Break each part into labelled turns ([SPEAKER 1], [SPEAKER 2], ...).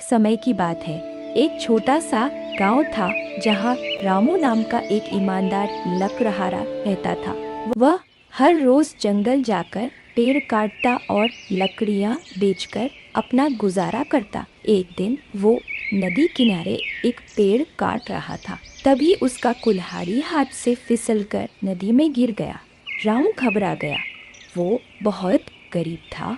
[SPEAKER 1] एक समय की बात है। एक छोटा सा गांव था जहां रामू नाम का एक ईमानदार लकड़हारा रहता था। वह हर रोज जंगल जाकर पेड़ काटता और लकड़ियां बेचकर अपना गुजारा करता। एक दिन वो नदी किनारे एक पेड़ काट रहा था, तभी उसका कुल्हाड़ी हाथ से फिसलकर नदी में गिर गया। रामू घबरा गया। वो बहुत गरीब था।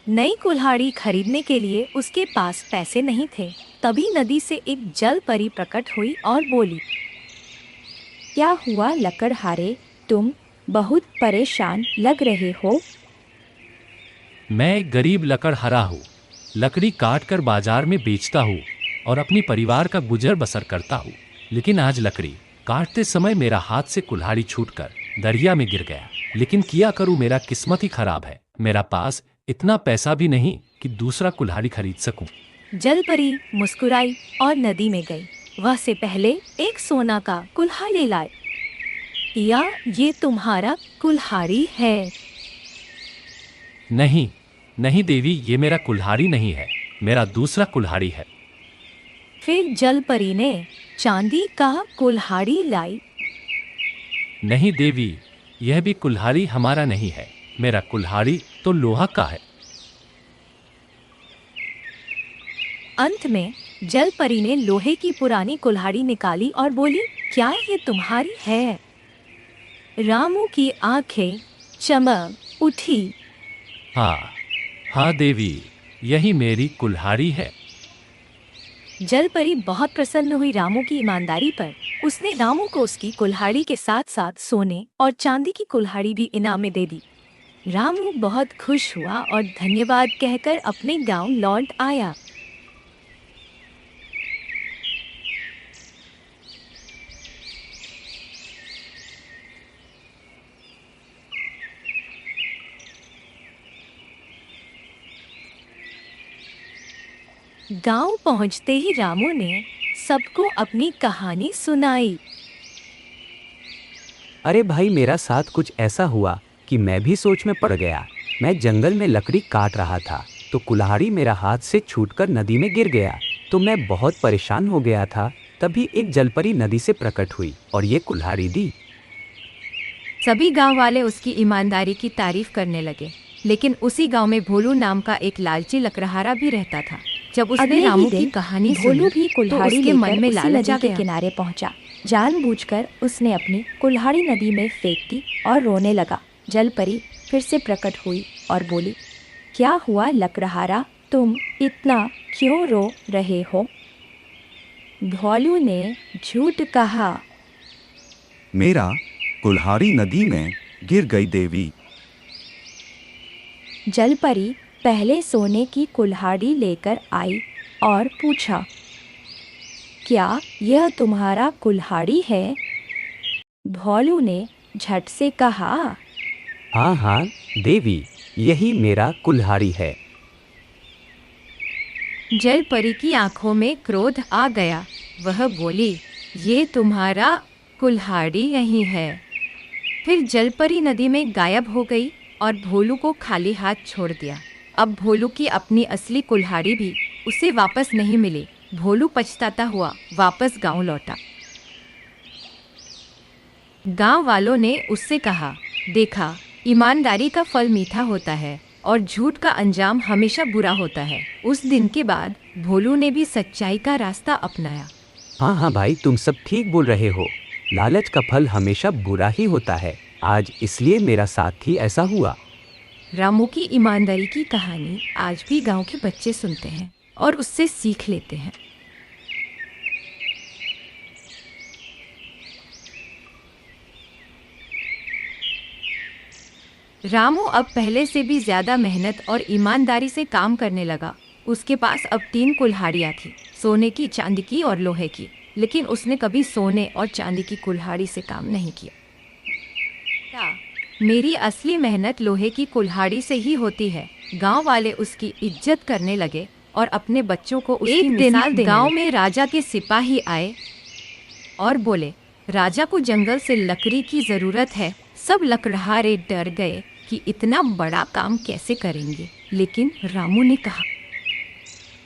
[SPEAKER 2] नई कुल्हाड़ी खरीदने के लिए उसके पास पैसे नहीं थे। तभी नदी से एक जल परी प्रकट हुई और बोली,
[SPEAKER 1] क्या हुआ लकड़हारे, तुम बहुत परेशान लग रहे हो?
[SPEAKER 3] मैं एक गरीब लकड़हारा हूँ। लकड़ी काट कर बाजार में बेचता हूँ और अपनी परिवार का गुजर बसर करता हूँ। लेकिन आज लकड़ी काटते समय मेरा हाथ से कुल्हाड़ी छूटकर दरिया में गिर गया। लेकिन किया करूँ, मेरा किस्मत ही खराब है। मेरा पास इतना पैसा भी नहीं कि दूसरा कुल्हाड़ी खरीद सकूं।
[SPEAKER 2] जल परी मुस्कुराई और नदी में गई। वह से पहले एक सोना का कुल्हाड़ी लाई। या ये तुम्हारा कुल्हाड़ी है?
[SPEAKER 3] नहीं नहीं देवी, ये मेरा कुल्हाड़ी नहीं है, मेरा दूसरा कुल्हाड़ी है।
[SPEAKER 2] फिर जल परी ने चांदी का कुल्हाड़ी लाई।
[SPEAKER 3] नहीं देवी, यह भी कुल्हाड़ी हमारा नहीं है, मेरा कुल्हाड़ी तो लोहा का है।
[SPEAKER 2] अंत में जल परी ने लोहे की पुरानी कुल्हाड़ी निकाली और बोली, क्या ये तुम्हारी है? रामू की आंखें चमक उठी।
[SPEAKER 3] हाँ देवी, यही मेरी कुल्हाड़ी है।
[SPEAKER 2] जल परी बहुत प्रसन्न हुई रामू की ईमानदारी पर। उसने रामू को उसकी कुल्हाड़ी के साथ साथ सोने और चांदी की कुल्हाड़ी भी इनाम में दे दी। रामू बहुत खुश हुआ और धन्यवाद कहकर अपने गांव लौट आया। गांव पहुंचते ही रामू ने सबको अपनी कहानी सुनाई।
[SPEAKER 4] अरे भाई, मेरा साथ कुछ ऐसा हुआ कि मैं भी सोच में पड़ गया। मैं जंगल में लकड़ी काट रहा था तो कुल्हाड़ी मेरा हाथ से छूटकर नदी में गिर गया। तो मैं बहुत परेशान हो गया था। तभी एक जलपरी नदी से प्रकट हुई और ये कुल्हाड़ी दी।
[SPEAKER 5] सभी गांव वाले उसकी ईमानदारी की तारीफ करने लगे। लेकिन उसी गांव में भोलू नाम का एक लालची लकड़हारा भी रहता था। जब उसने रामू की कहानी
[SPEAKER 1] भोलू भी
[SPEAKER 5] तो
[SPEAKER 1] कुल्हाड़ी
[SPEAKER 5] उसके मन
[SPEAKER 1] लेकर
[SPEAKER 5] में
[SPEAKER 1] उसी
[SPEAKER 5] लालच आ
[SPEAKER 1] नदी के
[SPEAKER 5] गया।
[SPEAKER 1] किनारे पहुंचा। जानबूझकर उसने अपनी कुल्हाड़ी नदी में फेंक दी और रोने लगा। जल परी फिर से प्रकट हुई और बोली, क्या हुआ लकड़हारा, तुम इतना क्यों रो रहे हो? भोलू ने झूठ कहा,
[SPEAKER 6] मेरा कुल्हाड़ी नदी में गिर गई देवी।
[SPEAKER 1] जल परी पहले सोने की कुल्हाड़ी लेकर आई और पूछा, क्या यह तुम्हारा कुल्हाड़ी है? भोलू ने झट से कहा,
[SPEAKER 4] हाँ देवी, यही मेरा कुल्हाड़ी है।
[SPEAKER 5] जल परी की आंखों में क्रोध आ गया। वह बोली, ये तुम्हारा कुल्हाड़ी नहीं है। फिर जल परी नदी में गायब हो गई और भोलू को खाली हाथ छोड़ दिया। अब भोलू की अपनी असली कुल्हाड़ी भी उसे वापस नहीं मिली। भोलू पछताता हुआ वापस गांव लौटा। गांव वालों ने उससे कहा, देखा, ईमानदारी का फल मीठा होता है और झूठ का अंजाम हमेशा बुरा होता है। उस दिन के बाद भोलू ने भी सच्चाई का रास्ता अपनाया।
[SPEAKER 4] हाँ भाई, तुम सब ठीक बोल रहे हो। लालच का फल हमेशा बुरा ही होता है। आज इसलिए मेरा साथ ही ऐसा हुआ।
[SPEAKER 5] रामू की ईमानदारी की कहानी आज भी गांव के बच्चे सुनते हैं और उससे सीख लेते हैं। रामू अब पहले से भी ज्यादा मेहनत और ईमानदारी से काम करने लगा। उसके पास अब 3 कुल्हाड़ियाँ थी, सोने की, चांदी की और लोहे की। लेकिन उसने कभी सोने और चांदी की कुल्हाड़ी से काम नहीं किया। मेरी असली मेहनत लोहे की कुल्हाड़ी से ही होती है। गांव वाले उसकी इज्जत करने लगे और अपने बच्चों को उसकी मिसाल देने लगे। गांव में राजा के सिपाही आए और बोले, राजा को जंगल से लकड़ी की जरूरत है। सब लकड़हारे डर गए कि इतना बड़ा काम कैसे करेंगे, लेकिन रामू ने कहा,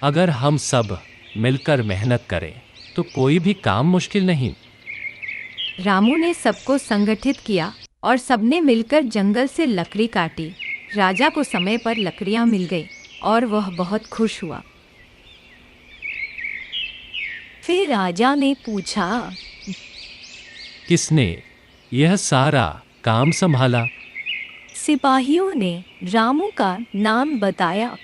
[SPEAKER 3] अगर हम सब मिलकर मेहनत करें तो कोई भी काम मुश्किल नहीं।
[SPEAKER 5] रामू ने सबको संगठित किया और सबने मिलकर जंगल से लकड़ी काटी। राजा को समय पर लकड़ियां मिल गई और वह बहुत खुश हुआ।
[SPEAKER 2] फिर राजा ने पूछा,
[SPEAKER 3] किसने यह सारा काम संभाला?
[SPEAKER 2] सिपाहियों ने रामू का नाम बताया।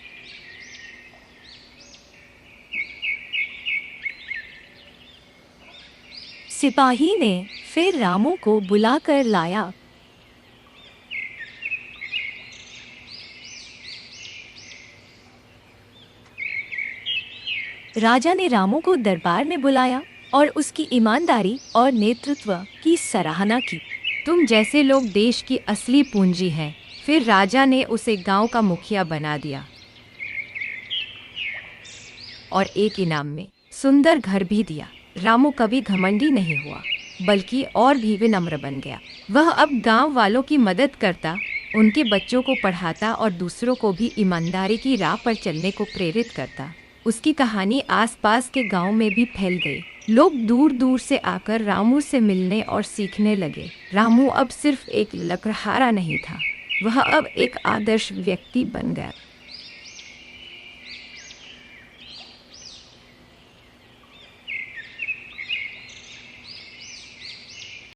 [SPEAKER 2] सिपाही ने फिर रामू को बुलाकर लाया। राजा ने रामू को दरबार में बुलाया और उसकी ईमानदारी और नेतृत्व की सराहना की।
[SPEAKER 5] तुम जैसे लोग देश की असली पूंजी हैं। फिर राजा ने उसे गांव का मुखिया बना दिया और एक इनाम में सुंदर घर भी दिया। रामू कभी घमंडी नहीं हुआ, बल्कि और भी विनम्र बन गया। वह अब गांव वालों की मदद करता, उनके बच्चों को पढ़ाता और दूसरों को भी ईमानदारी की राह पर चलने को प्रेरित करता। उसकी कहानी आसपास के गांव में भी फैल गई। लोग दूर दूर से आकर रामू से मिलने और सीखने लगे। रामू अब सिर्फ एक लकड़हारा नहीं था, वह अब एक आदर्श व्यक्ति बन गया।